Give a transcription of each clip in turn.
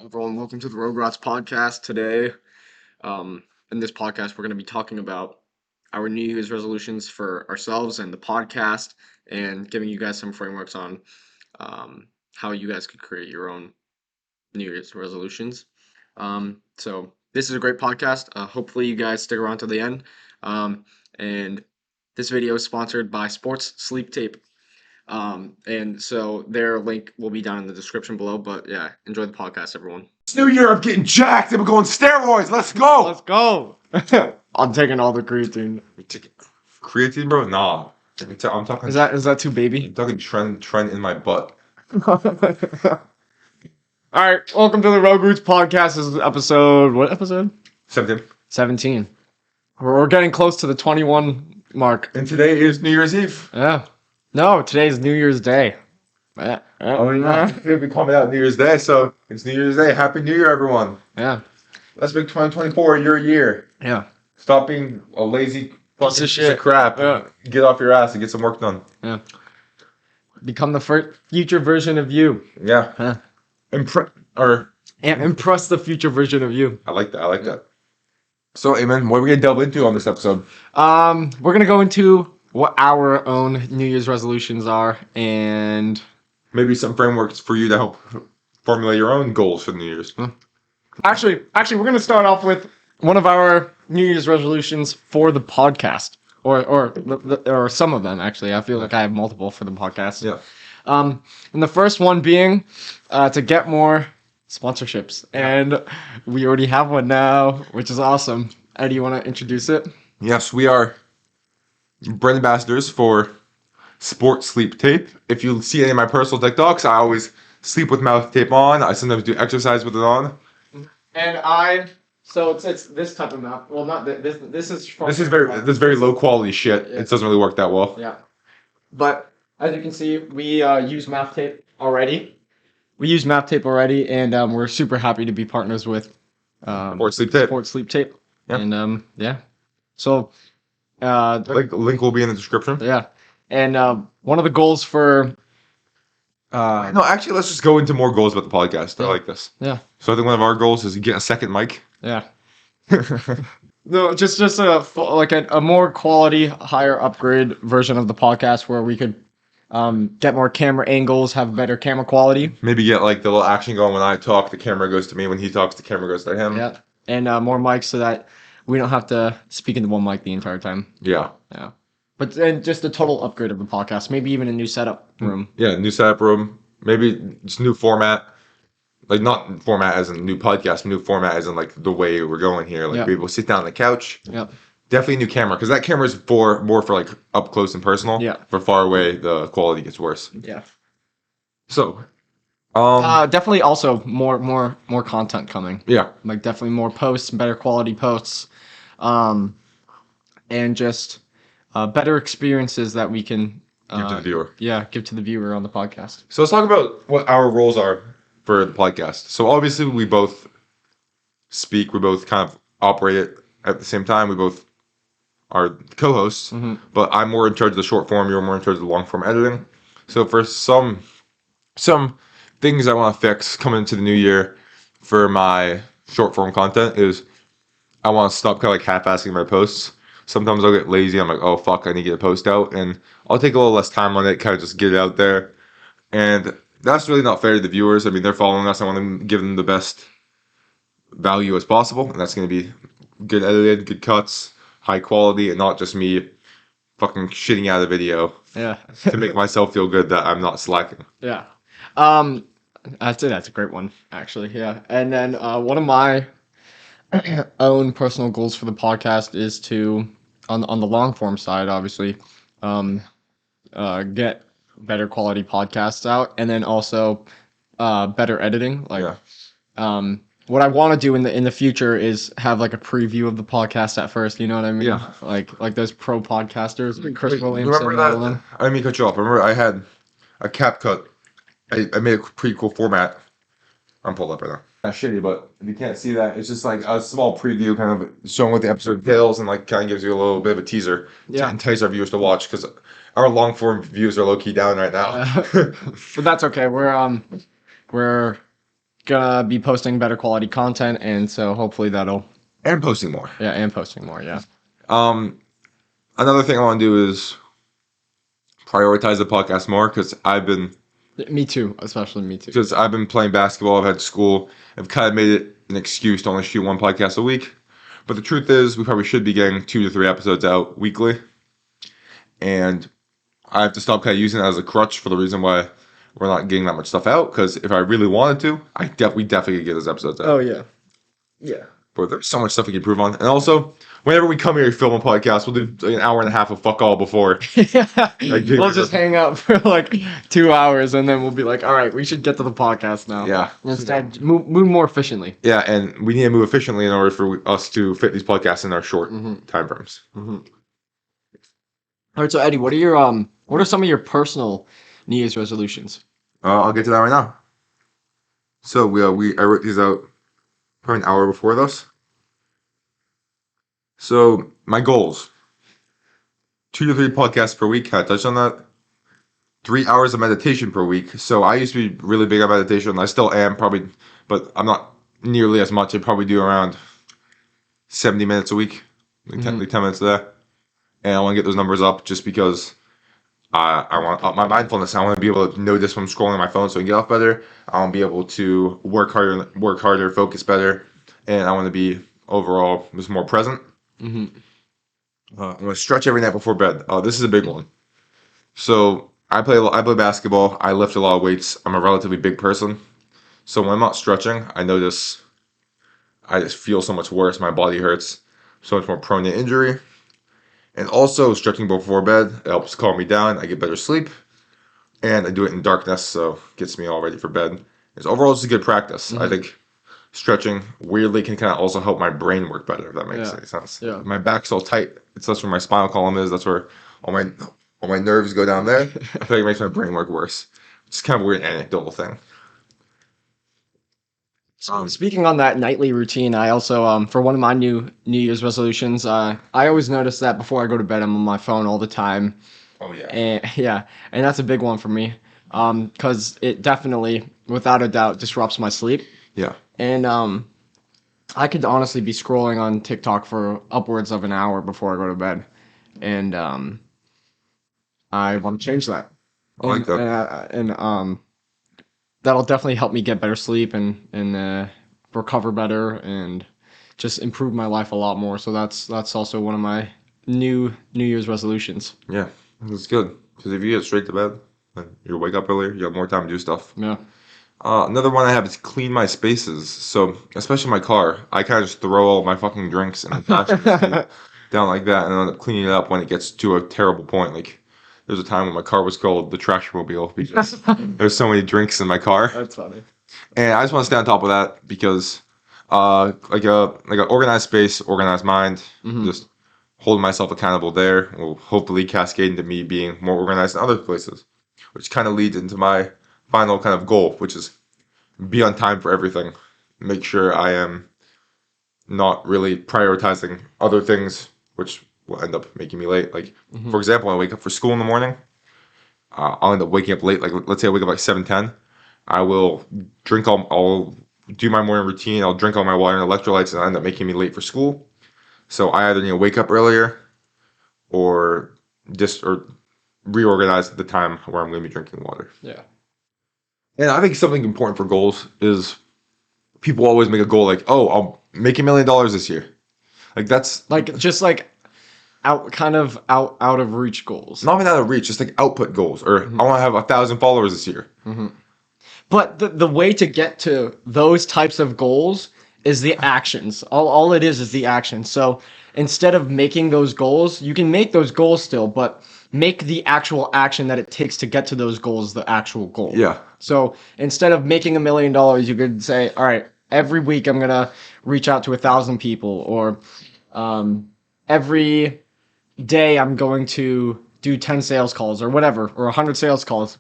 Everyone, welcome to the Rogrots podcast. Today, in this podcast, we're going to be talking about our New Year's resolutions for ourselves and the podcast, and giving you guys some frameworks on how you guys could create your own New Year's resolutions. So this is a great podcast. Hopefully, you guys stick around to the end. And this video is sponsored by Sports Sleep Tape. And so their link will be down in the description below. But yeah, enjoy the podcast, everyone. This new year, I'm getting jacked. I'm going steroids. Let's go. Let's go. I'm taking all the creatine. Creatine, bro? Nah. I'm talking. Is that too baby? I'm talking trend in my butt. All right, welcome to the Rogue Roots podcast. This is episode, what episode? 17. We're getting close to the 21 mark. And today is New Year's Eve. Yeah. No, today's New Year's Day. Oh yeah. It'll be coming out New Year's Day, so it's New Year's Day. Happy New Year, everyone. Yeah. Let's make 2024 your year. Yeah. Stop being a lazy Piece of shit. crap. Yeah. Get off your ass and get some work done. Yeah. Become the future version of you. Yeah. Huh. Impress the future version of you. I like that. So, Amen, what are we gonna delve into on this episode? We're gonna go into what our own New Year's resolutions are, and Maybe some frameworks for you to help formulate your own goals for the New Year's. actually, we're gonna start off with one of our New Year's resolutions for the podcast, or some of them actually. I feel like I have multiple for the podcast. Yeah. And the first one being to get more sponsorships, and we already have one now, which is awesome. Eddie, you want to introduce it? Yes, we are brand ambassadors for Sports Sleep Tape. If you see any of my personal TikToks, I always sleep with mouth tape on. I sometimes do exercise with it on. And so it's this type of mouth. Well, not this. This is from. This is very low quality shit. Yeah. It doesn't really work that well. Yeah, but as you can see, we use mouth tape already. And we're super happy to be partners with Sports Sleep Tape. Sports Sleep Tape. Yeah. And yeah, so Link will be in the description. yeah, and one of the goals for No, actually, let's just go into more goals about the podcast. I like this. yeah. So I think one of our goals is to get a second mic. Yeah. No, just a more quality, higher upgrade version of the podcast where we could get more camera angles, have better camera quality. Maybe get like the little action going when I talk, the camera goes to me. When he talks, the camera goes to him. Yeah. And more mics so that we don't have to speak into one mic the entire time. Yeah. Yeah. But then just a total upgrade of the podcast, maybe even a new setup room. Yeah, new setup room. Maybe just new format. Like not format as in new podcast, new format as in like the way we're going here. Like people sit down on the couch. Yep. Definitely a new camera because that camera is more for like up close and personal. Yeah. For far away, the quality gets worse. Yeah. So, definitely also more content coming. yeah, Like definitely more posts, better quality posts, and just better experiences that we can give to the viewer. Yeah, give to the viewer on the podcast. So let's talk about what our roles are for the podcast. So obviously we both speak, we both kind of operate it at the same time. We both are co-hosts, but I'm more in charge of the short form. You're more in charge of the long form editing. So for some things I want to fix coming into the new year for my short form content is I want to stop kind of like half-assing my posts. Sometimes I'll get lazy. I'm like, oh fuck, I need to get a post out, and I'll take a little less time on it, kind of just get it out there. And that's really not fair to the viewers. I mean, they're following us. I want to give them the best value as possible, and that's going to be good edited, good cuts, high quality, and not just me fucking shitting out a video Yeah. to make myself feel good that I'm not slacking. Yeah. I'd say that's a great one, actually. Yeah. And then one of my own personal goals for the podcast is to, on the long form side, obviously, get better quality podcasts out, and then also better editing. Like, what I want to do in the future is have like a preview of the podcast at first. You know what I mean? Yeah. Like those pro podcasters, like Chris Williams. Remember that? I didn't mean to cut you off. Remember I had a CapCut. I made a pretty cool format. I'm pulled up right now. That's shitty, but if you can't see that, it's just like a small preview, kind of showing what the episode entails, and like kind of gives you a little bit of a teaser to entice our viewers to watch, because our long form views are low key down right now. But that's okay. We're gonna be posting better quality content, and so hopefully that'll And posting more. and posting more. Yeah. Another thing I want to do is prioritize the podcast more because Me too, especially me too. I've been playing basketball. I've had school. I've kind of made it an excuse to only shoot one podcast a week. But the truth is, we probably should be getting 2 to 3 episodes out weekly. And I have to stop kind of using it as a crutch for the reason why we're not getting that much stuff out. Because if I really wanted to, we definitely could get those episodes out. Oh yeah, yeah. But there's so much stuff we can improve on. And also, whenever we come here to film a podcast, we'll do an hour and a half of fuck all before. We'll just hang out for like 2 hours, and then we'll be like, all right, we should get to the podcast now. Yeah. Instead, move more efficiently. Yeah, and we need to move efficiently in order for us to fit these podcasts in our short time frames. All right, so Eddie, what are some of your personal New Year's resolutions? I'll get to that right now. So I wrote these out probably an hour before this. So my goals: 2 to 3 podcasts per week. I touched on that. 3 hours of meditation per week. So I used to be really big on meditation. I still am probably, but I'm not nearly as much. I probably do around 70 minutes a week, like 10 minutes a day. And I want to get those numbers up just because I want to up my mindfulness. I want to be able to notice when I'm scrolling on my phone so I can get off better. I want to be able to work harder, focus better, and I want to be overall just more present. I'm going to stretch every night before bed. This is a big one. So I play basketball. I lift a lot of weights. I'm a relatively big person. So when I'm not stretching, I notice I just feel so much worse. My body hurts, so much more prone to injury. And also stretching before bed helps calm me down. I get better sleep. And I do it in darkness, so it gets me all ready for bed. Overall, it's a good practice. I think stretching weirdly can kind of also help my brain work better, if that makes any sense. Yeah. My back's all tight. That's where my spinal column is. That's where all my nerves go down there. I feel like it makes my brain work worse. It's kind of a weird anecdotal thing. Speaking on that nightly routine, I also for one of my New Year's resolutions, I always notice that before I go to bed, I'm on my phone all the time. Oh yeah. And that's a big one for me, because it definitely, without a doubt, disrupts my sleep. Yeah. And I could honestly be scrolling on TikTok for upwards of an hour before I go to bed, and I want to change that. I like that. And that'll definitely help me get better sleep and recover better and just improve my life a lot more. So that's also one of my New Year's resolutions. Yeah, that's good. Because if you get straight to bed, then you wake up earlier, you have more time to do stuff. Yeah. Another one I have is clean my spaces. So, especially my car, I kind of just throw all my fucking drinks and attachments down like that, and I end up cleaning it up when it gets to a terrible point. Like, there's a time when my car was called the trash mobile because there's so many drinks in my car. That's funny. And I just want to stay on top of that because, like a organized space, organized mind, just holding myself accountable there will hopefully cascade into me being more organized in other places, which kind of leads into my final kind of goal, which is be on time for everything. Make sure I am not really prioritizing other things, which will end up making me late. Like, for example, when I wake up for school in the morning, I'll end up waking up late. Like, let's say I wake up like 7:10. I will I'll do my morning routine. I'll drink all my water and electrolytes, and I'll end up making me late for school. So I either need to wake up earlier or reorganize the time where I'm going to be drinking water. Yeah. And I think something important for goals is people always make a goal like, oh, I'll make $1 million this year. Like that's Like just like out of reach goals. not even out of reach, just like output goals. Or I want to have 1,000 followers this year. But the way to get to those types of goals is the actions. All it is the action. So instead of making those goals, you can make those goals still, but make the actual action that it takes to get to those goals the actual goal. Yeah. So instead of making $1 million, you could say, all right, every week I'm gonna reach out to 1,000 people, or every day I'm going to do 10 sales calls or whatever, or 100 sales calls.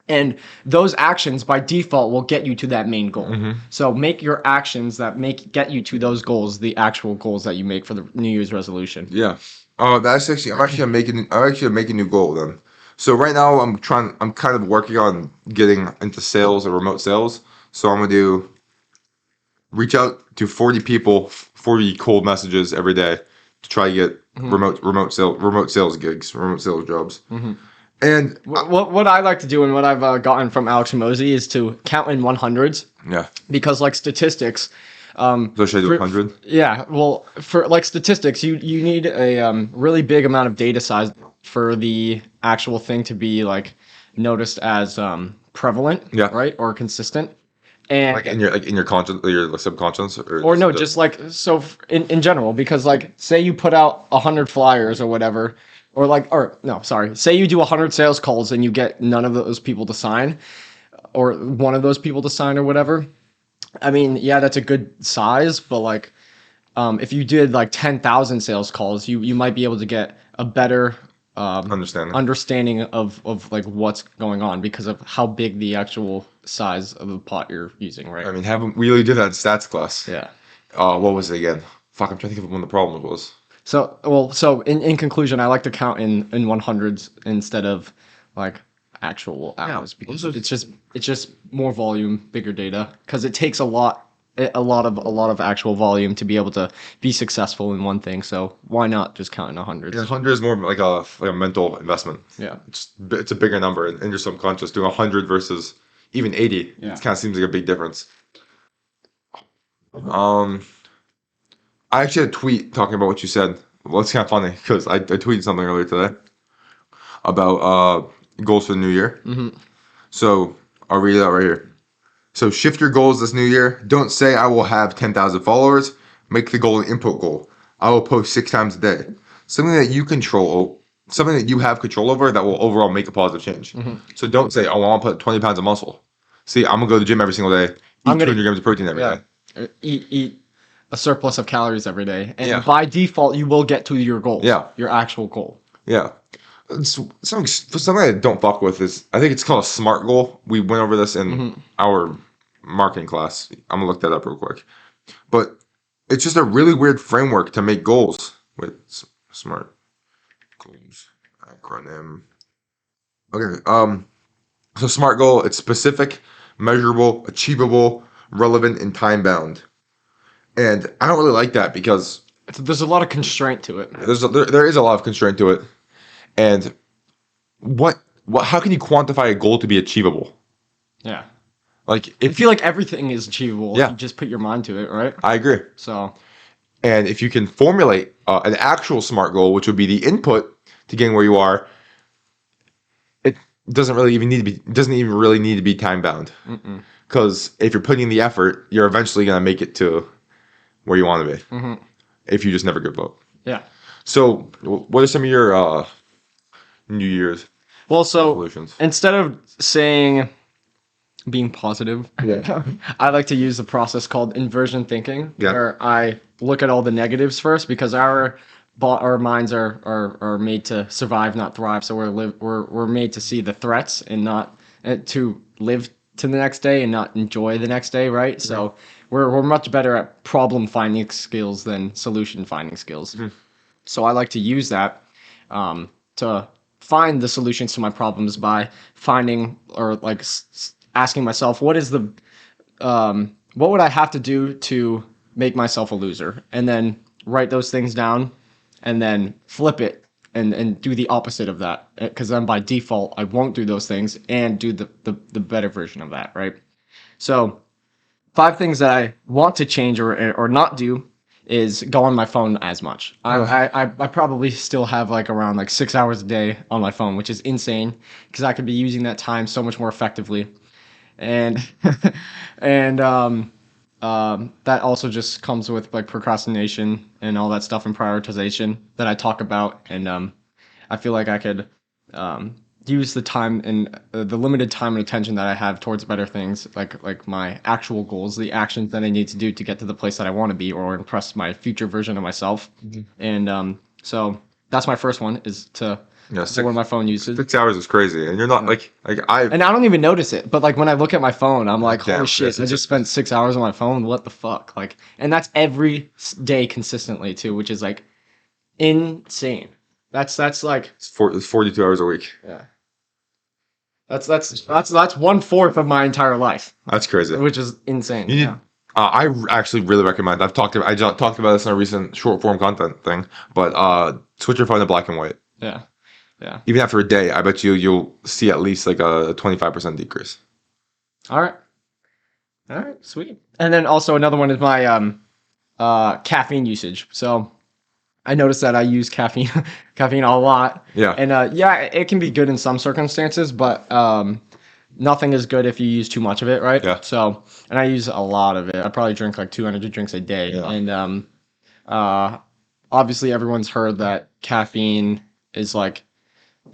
And those actions by default will get you to that main goal. So make your actions that get you to those goals the actual goals that you make for the New Year's resolution. Yeah. I'm actually making a new goal then. So right now I'm kind of working on getting into sales or remote sales. So I'm gonna do reach out to 40 people, 40 cold messages every day to try to get remote sales gigs, remote sales jobs. And what I like to do and what I've gotten from Alex Mosey is to count in 100s yeah, because like statistics. so should I do For- 100? Yeah, well, for like statistics, you need a really big amount of data size for the actual thing to be like noticed as prevalent, Yeah. right, or consistent, and Like in your conscious, or your subconscious, or no, just like so in general, because like say you put out 100 flyers or whatever, or no, sorry, say you do 100 sales calls and you get none of those people to sign, or one of those people to sign or whatever. I mean, yeah, that's a good size, but like, if you did like 10,000 sales calls, you might be able to get a better understanding of like what's going on because of how big the actual size of the pot you're using, right? I mean, we really did that in stats class. Yeah. What was it again? Fuck, I'm trying to think of one of the problems was. So in conclusion, I like to count in 100s instead of like actual hours because it's just more volume, bigger data because it takes a lot of actual volume to be able to be successful in one thing. So why not just count in 100s? Yeah, 100 is more like a mental investment. Yeah. It's a bigger number in your subconscious. Doing 100 versus even 80, Yeah. it kind of seems like a big difference. I actually had a tweet talking about what you said. Well, it's kind of funny because I tweeted something earlier today about goals for the new year. So I'll read it out right here. So shift your goals this new year. Don't say I will have 10,000 followers. Make the goal an input goal. I will post 6 times a day. Something that you control, something that you have control over that will overall make a positive change. So don't say, oh, I want to put 20 pounds of muscle. See, I'm going to go to the gym every single day. Eat 200 grams of protein every day. Eat a surplus of calories every day. And Yeah. by default, you will get to your goal. Yeah. Your actual goal. Yeah. Something I don't fuck with is, I think it's called a SMART goal. We went over this in our marketing class. I'm going to look that up real quick. But it's just a really weird framework to make goals with SMART goals acronym. Okay. So SMART goal, it's specific, measurable, achievable, relevant, and time bound. And I don't really like that because There's a lot of constraint to it. there is a lot of constraint to it. And how can you quantify a goal to be achievable? Yeah. Like I feel like everything is achievable Yeah. if you just put your mind to it, right? I agree. So, And if you can formulate an actual SMART goal, which would be the input to getting where you are, it doesn't even really need to be time bound. Because if you're putting in the effort, you're eventually going to make it to where you want to be. If you just never give up. yeah. So, what are some of your New Year's Well, so resolutions? instead of saying being positive, I like to use the process called inversion thinking, Yeah. where I look at all the negatives first because our minds are made to survive, not thrive. So we're made to see the threats and not to live to the next day and not enjoy the next day, right? So we're much better at problem finding skills than solution finding skills. So I like to use that to find the solutions to my problems by finding or like asking myself, what would I have to do to make myself a loser? And then write those things down and then flip it and do the opposite of that. Because then by default, I won't do those things and do the better version of that, right? So 5 things that I want to change or not do is go on my phone as much. I probably still have like around like 6 hours a day on my phone, which is insane because I could be using that time so much more effectively. And that also just comes with like procrastination and all that stuff and prioritization that I talk about. And I feel like I could use the time and the limited time and attention that I have towards better things, like my actual goals, the actions that I need to do to get to the place that I want to be or impress my future version of myself. And so that's my first one is to lower my phone usage. 6 hours is crazy, and you're not and I don't even notice it, but like when I look at my phone, I'm like, Damn, holy shit, I just spent 6 hours on my phone. What the fuck? Like, and that's every day consistently too, which is like insane. That's like it's 42 hours a week. yeah. That's 1/4 of my entire life, That's crazy. which is insane. You need Yeah. Actually really recommend. I just talked about this in a recent short form content thing, but switch your phone to black and white. Yeah. Yeah. Even after a day, I bet you'll see at least like a 25% decrease. All right. All right. Sweet. And then also another one is my caffeine usage. So I noticed that I use caffeine a lot. Yeah. And yeah, it can be good in some circumstances, but nothing is good if you use too much of it, right? Yeah. So, and I use a lot of it. I probably drink like 200 drinks a day. Yeah. And obviously everyone's heard that caffeine is like,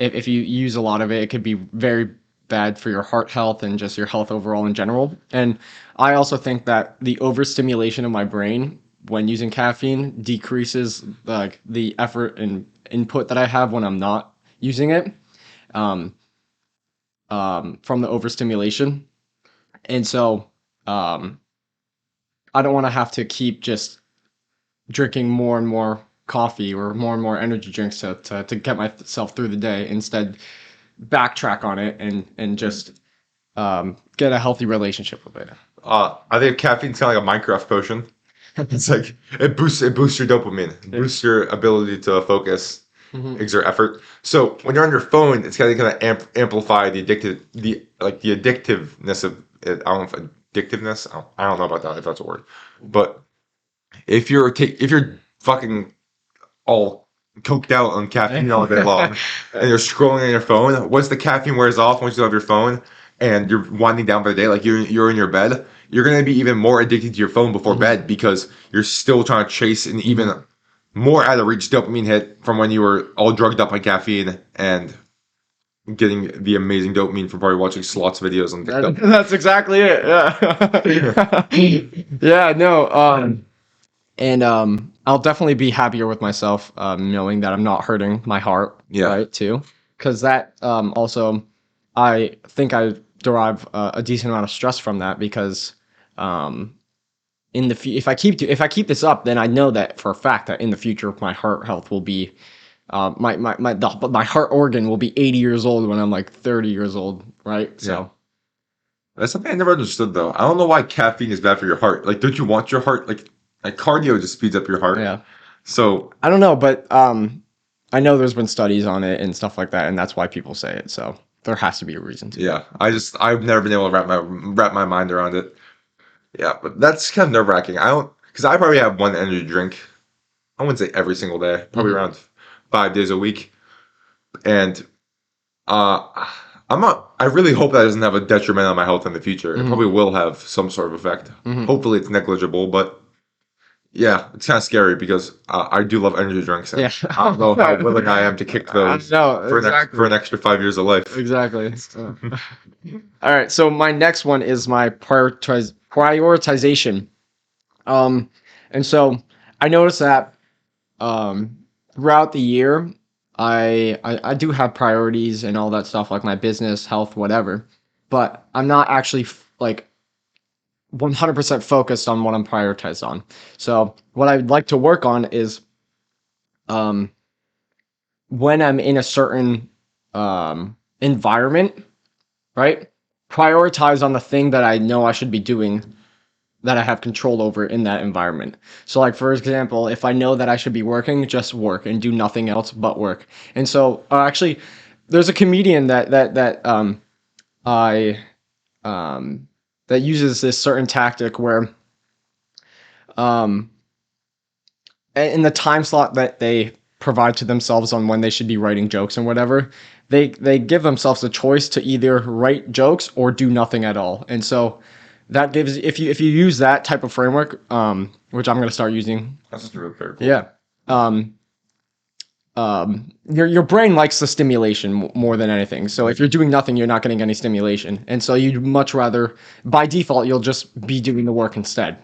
if you use a lot of it, it could be very bad for your heart health and just your health overall in general. And I also think that the overstimulation of my brain when using caffeine decreases like the effort and input that I have when I'm not using it. From the overstimulation. And so I don't want to have to keep just drinking more and more coffee or more energy drinks to get myself through the day. Instead, backtrack on it and just get a healthy relationship with it. I think caffeine's kind of like a Minecraft potion. It's like it boosts your dopamine, it boosts your ability to focus, exert effort. So when you're on your phone, it's kind of amplify the addictiveness of it. I don't know if addictiveness. I don't know about that if that's a word. But if you're fucking all coked out on caffeine all day long, and you're scrolling on your phone, once the caffeine wears off, once you have your phone, and you're winding down for the day, like you're in your bed, you're gonna be even more addicted to your phone before bed because you're still trying to chase an even more out of reach dopamine hit from when you were all drugged up on caffeine and getting the amazing dopamine from probably watching slots videos on TikTok. That's exactly it. Yeah. Yeah. No. And I'll definitely be happier with myself knowing that I'm not hurting my heart. Yeah. Right. Too, because that also, I think I derive a decent amount of stress from that because if I keep this up, then I know that for a fact that in the future my heart health will be my heart organ will be 80 years old when I'm like 30 years old, right? So Yeah. That's something I never understood though. I don't know why caffeine is bad for your heart. Like, don't you want your heart like cardio just speeds up your heart? yeah, So I don't know, but I know there's been studies on it and stuff like that, and that's why people say it. So there has to be a reason to. yeah, I've never been able to wrap my mind around it. Yeah, but that's kind of nerve wracking. Because I probably have one energy drink. I wouldn't say every single day, probably around 5 days a week, and I really hope that doesn't have a detriment on my health in the future. It probably will have some sort of effect. Hopefully, it's negligible, but yeah, it's kind of scary because I do love energy drinks. And Yeah. I don't know how willing I am to kick those No, for an extra 5 years of life. Exactly. All right. So my next one is my prioritization. And so I noticed that throughout the year, I do have priorities and all that stuff like my business, health, whatever, but I'm not actually like 100% focused on what I'm prioritized on. So what I'd like to work on is when I'm in a certain environment, right? Prioritize on the thing that I know I should be doing that I have control over in that environment. So like for example, if I know that I should be working, just work and do nothing else but work. And so actually there's a comedian that uses this certain tactic where in the time slot that they provide to themselves on when they should be writing jokes and whatever, they give themselves a choice to either write jokes or do nothing at all. And so that gives, if you use that type of framework, which I'm going to start using. That's really very cool. Yeah. Your brain likes the stimulation more than anything. So if you're doing nothing, you're not getting any stimulation. And so you'd much rather, by default, you'll just be doing the work instead.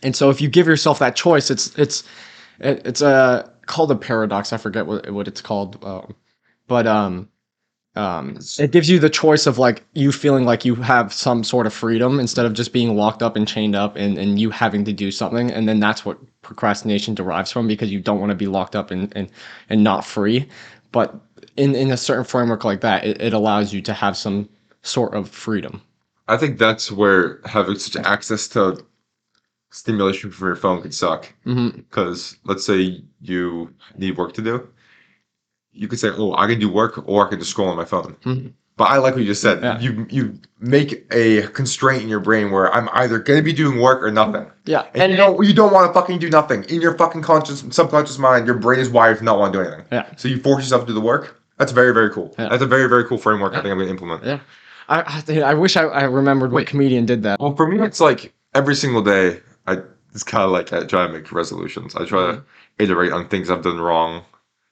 And so if you give yourself that choice, it's called a paradox. I forget what it's called. But it gives you the choice of like you feeling like you have some sort of freedom instead of just being locked up and chained up and you having to do something. And then that's what procrastination derives from, because you don't want to be locked up and not free. But in a certain framework like that, it allows you to have some sort of freedom. I think that's where having such access to stimulation from your phone could suck. Mm-hmm. Because let's say you need work to do, you could say, "Oh, I can do work, or I can just scroll on my phone." Mm-hmm. But I like what you just said. Yeah. You make a constraint in your brain where I'm either going to be doing work or nothing. Yeah. And you don't want to fucking do nothing. In your fucking subconscious mind, your brain is wired to not want to do anything. Yeah. So you force yourself to do the work. That's very, very cool. Yeah. That's a very, very cool framework I think I'm going to implement. Yeah. I wish I remembered what comedian did that. Well, for me, it's like every single day, it's kind of like I try to make resolutions. I try to iterate on things I've done wrong,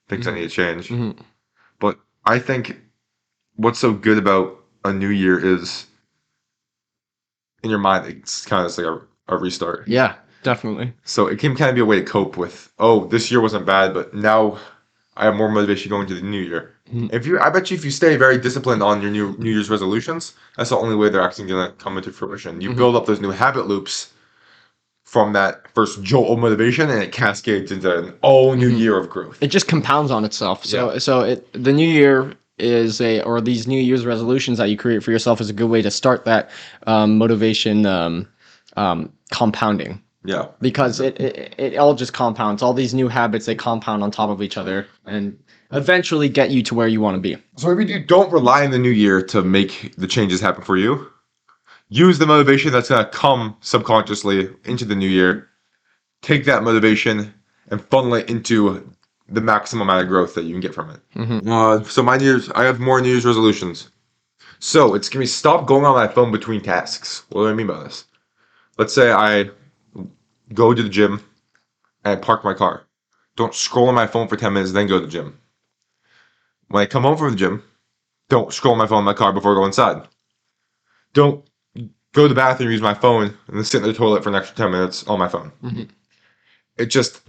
things I need to change. Mm-hmm. But I think what's so good about a new year is in your mind, it's kind of like a restart. Yeah, definitely. So it can kind of be a way to cope with, oh, this year wasn't bad, but now I have more motivation going to the new year. Mhm. I bet you if you stay very disciplined on your New Year's resolutions, that's the only way they're actually going to come into fruition. You build up those new habit loops from that first jolt of motivation, and it cascades into an all new year of growth. It just compounds on itself. The new year or these New Year's resolutions that you create for yourself is a good way to start that motivation compounding. Yeah. Because it all just compounds. All these new habits, they compound on top of each other and eventually get you to where you want to be. So maybe you don't rely on the new year to make the changes happen for you. Use the motivation that's going to come subconsciously into the new year. Take that motivation and funnel it into the maximum amount of growth that you can get from it. Mm-hmm. So I have more New Year's resolutions. So it's going to be stop going on my phone between tasks. What do I mean by this? Let's say I go to the gym and I park my car. Don't scroll on my phone for 10 minutes, then go to the gym. When I come home from the gym, don't scroll on my phone in my car before I go inside. Don't go to the bathroom, use my phone, and then sit in the toilet for an extra 10 minutes on my phone. Mm-hmm. It just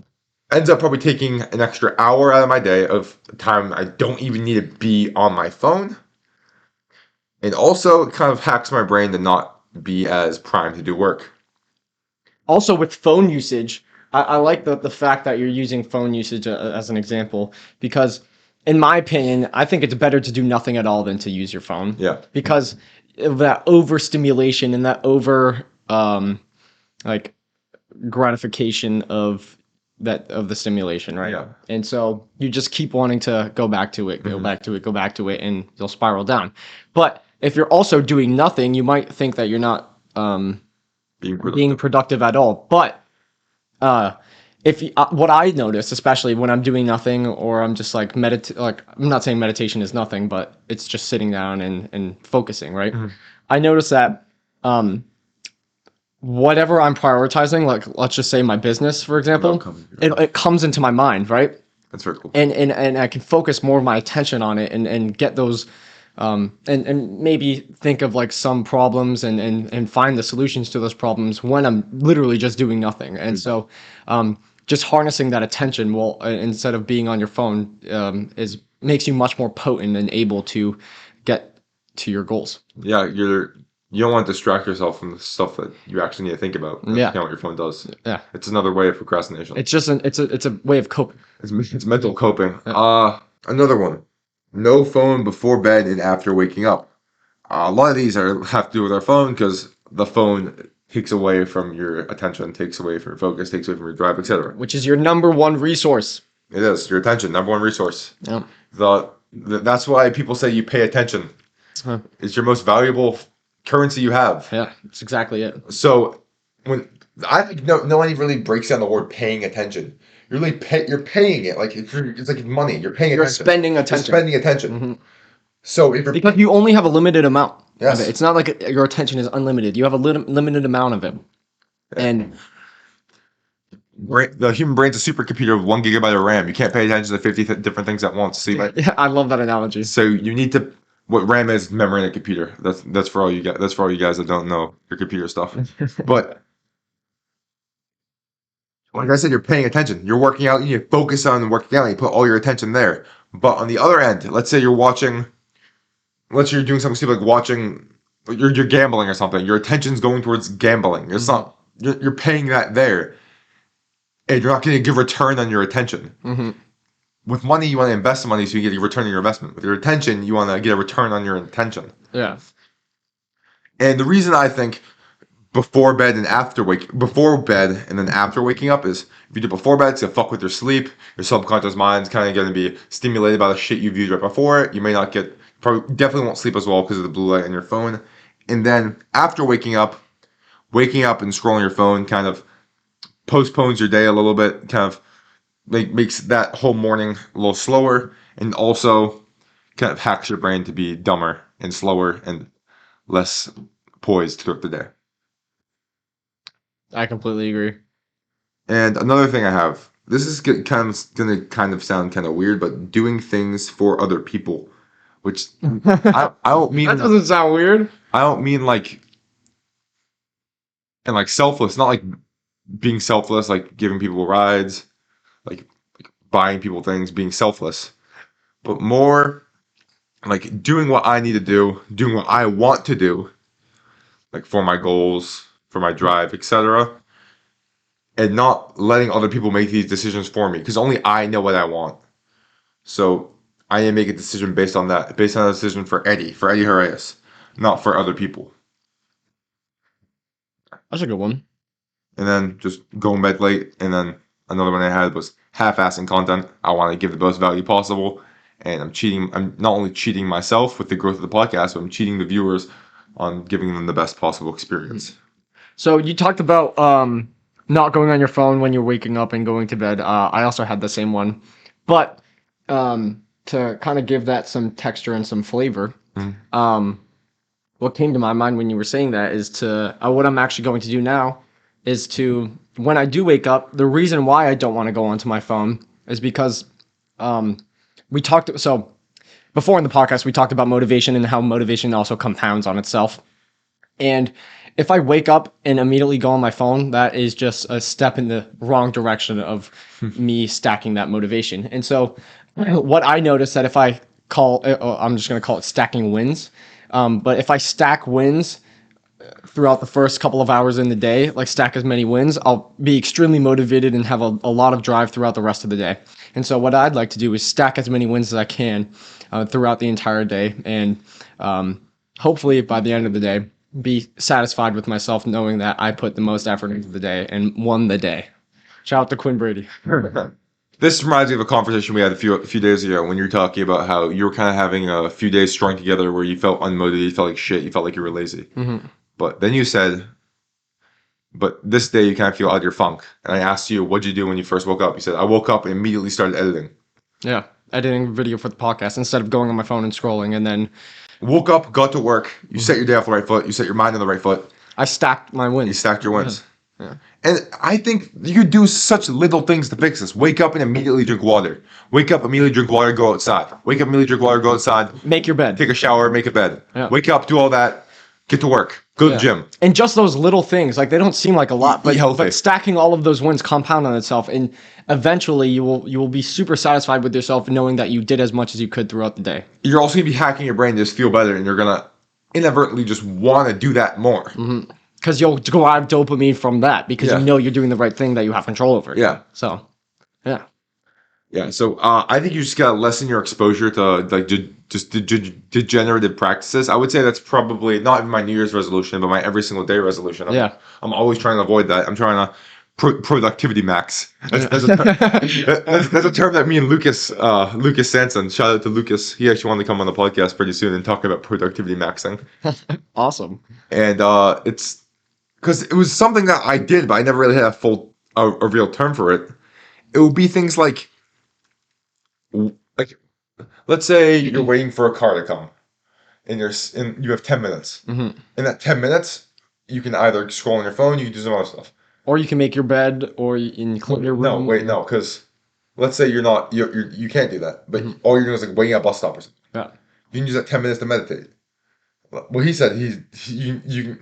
ends up probably taking an extra hour out of my day of time I don't even need to be on my phone. And also, it kind of hacks my brain to not be as primed to do work. Also, with phone usage, I like the fact that you're using phone usage as an example, because in my opinion, I think it's better to do nothing at all than to use your phone. Yeah. Because of that overstimulation and that over gratification of the stimulation, right? Yeah. And so you just keep wanting to go back to it, go back to it, and you'll spiral down. But if you're also doing nothing, you might think that you're not being productive at all. But what I notice, especially when I'm doing nothing or I'm just like I'm not saying meditation is nothing, but it's just sitting down and focusing, right? Mm-hmm. I notice that whatever I'm prioritizing, like let's just say my business, for example, it comes into my mind, right? That's very cool. And I can focus more of my attention on it and get those and maybe think of like some problems and find the solutions to those problems when I'm literally just doing nothing. And so just harnessing that attention will instead of being on your phone makes you much more potent and able to get to your goals. Yeah, you don't want to distract yourself from the stuff that you actually need to think about. That's kind of what your phone does. Yeah, it's another way of procrastination. It's just it's a way of coping. It's mental coping. Another one: no phone before bed and after waking up. A lot of these have to do with our phone because the phone takes away from your attention, takes away from your focus, takes away from your drive, etc. Which is your number one resource. It is your attention, number one resource. Yeah. That's why people say you pay attention. Huh. It's your most valuable currency you have. Yeah, that's exactly it. So when I think no one really breaks down the word paying attention. You're really you're paying it like it's like money. You're paying You're attention. spending attention. You're spending attention. Mm-hmm. So if because you only have a limited amount yes. of it. It's not like your attention is unlimited. You have a limited amount of it. Yeah. And the human brain's a supercomputer with 1 gigabyte of RAM. You can't pay attention to 50 different things at once. See, yeah, I love that analogy. So you need to. What RAM is memory in a computer. That's for all you guys. That's for all you guys that don't know your computer stuff. But like I said, you're paying attention. You're working out. You focus on working out. And you put all your attention there. But on the other end, let's say you're watching. Let's say you're doing something stupid like watching. You're gambling or something. Your attention's going towards gambling. It's not. You're paying that there, and you're not going to give return on your attention. Mm-hmm. With money, you want to invest the money so you get a return on your investment. With your attention, you want to get a return on your intention. Yeah. And the reason I think before bed and before bed and then after waking up is if you do before bed, it's gonna fuck with your sleep. Your subconscious mind's kind of gonna be stimulated by the shit you viewed right before it. You may not get probably definitely won't sleep as well because of the blue light on your phone. And then after waking up and scrolling your phone kind of postpones your day a little bit, kind of makes that whole morning a little slower, and also kind of hacks your brain to be dumber and slower and less poised throughout the day. I completely agree. And another thing I have, this is gonna kind of sound kind of weird, but doing things for other people, which I don't mean That doesn't sound weird. I don't mean like and like selfless, not like being selfless, like giving people rides, like buying people things, being selfless, but more like doing what I need to do, doing what I want to do, like for my goals, for my drive, etc., and not letting other people make these decisions for me because only I know what I want. So I need to make a decision based on that, based on a decision for Eddie Herreyes, not for other people. That's a good one. And then just going bed late. And then another one I had was half-assing content. I want to give the most value possible. And I'm not only cheating myself with the growth of the podcast, but I'm cheating the viewers on giving them the best possible experience. So you talked about not going on your phone when you're waking up and going to bed. I also had the same one. But to kind of give that some texture and some flavor, what came to my mind when you were saying that is to what I'm actually going to do now is to, when I do wake up, the reason why I don't want to go onto my phone is because so before in the podcast, we talked about motivation and how motivation also compounds on itself. And if I wake up and immediately go on my phone, that is just a step in the wrong direction of me stacking that motivation. And so what I noticed that if I I'm just going to call it stacking wins. But if I stack wins throughout the first couple of hours in the day, like stack as many wins, I'll be extremely motivated and have a lot of drive throughout the rest of the day. And so what I'd like to do is stack as many wins as I can throughout the entire day. And hopefully by the end of the day, be satisfied with myself knowing that I put the most effort into the day and won the day. Shout out to Quinn Brady. This reminds me of a conversation we had a few days ago when you were talking about how you were kind of having a few days strung together where you felt unmotivated, you felt like shit, you felt like you were lazy. Mm-hmm. But then you said, but this day you kind of feel out of your funk. And I asked you, what'd you do when you first woke up? You said, I woke up and immediately started editing. Yeah, editing video for the podcast instead of going on my phone and scrolling. And then woke up, got to work, you set your day off the right foot, you set your mind on the right foot. I stacked my wins. You stacked your wins. Yeah. And I think you do such little things to fix this. Wake up and immediately drink water. Wake up, immediately drink water, go outside. Wake up, immediately drink water, go outside. Make your bed. Take a shower, make a bed. Yeah. Wake up, do all that, get to work, go to the gym. And just those little things, like they don't seem like a lot, Eat healthy. but stacking all of those wins compound on itself, and eventually you will be super satisfied with yourself knowing that you did as much as you could throughout the day. You're also going to be hacking your brain to just feel better, and you're going to inadvertently just want to do that more. Mm-hmm. Because you'll derive dopamine from that because you know you're doing the right thing that you have control over. Yeah. So, yeah. Yeah. So I think you just got to lessen your exposure to like degenerative practices. I would say that's probably not even my New Year's resolution, but my every single day resolution. I'm always trying to avoid that. I'm trying to productivity max. That's a term that me and Lucas Sanson, shout out to Lucas. He actually wanted to come on the podcast pretty soon and talk about productivity maxing. Awesome. And it's because it was something that I did, but I never really had a real term for it. It would be things like let's say you're waiting for a car to come, and you have 10 minutes. Mm-hmm. In that 10 minutes, you can either scroll on your phone, you can do some other stuff. Or you can make your bed, or you clean your room. No, because let's say you can't do that, but all you're doing is like waiting at a bus stop or something. Yeah. You can use that 10 minutes to meditate. Well, he said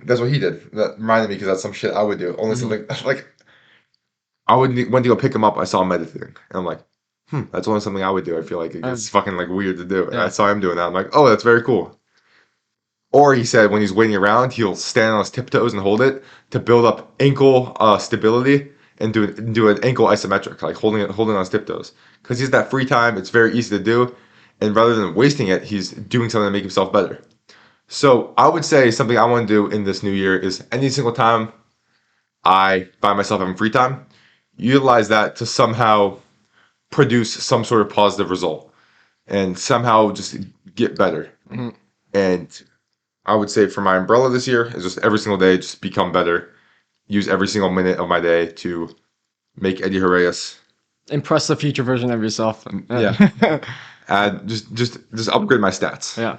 that's what he did. That reminded me because that's some shit I would do. Only something like I went to go pick him up. I saw him meditating, and I'm like, that's only something I would do. I feel like it's fucking like weird to do. And I saw him doing that. I'm like, oh, that's very cool. Or he said when he's waiting around, he'll stand on his tiptoes and hold it to build up ankle stability and do an ankle isometric, like holding on his tiptoes. Because he's that free time, it's very easy to do, and rather than wasting it, he's doing something to make himself better. So I would say something I want to do in this new year is any single time I find myself having free time, utilize that to somehow produce some sort of positive result and somehow just get better. Mhm. And I would say for my umbrella this year is just every single day, just become better. Use every single minute of my day to make Eddie Horaeus. Impress the future version of yourself. Yeah. And just upgrade my stats. Yeah.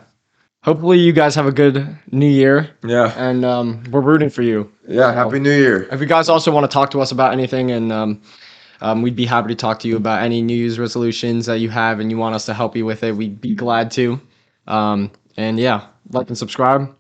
Hopefully you guys have a good new year, Yeah. and we're rooting for you. Yeah. Happy New Year. If you guys also want to talk to us about anything, and we'd be happy to talk to you about any New Year's resolutions that you have and you want us to help you with it, we'd be glad to. And yeah, like and subscribe.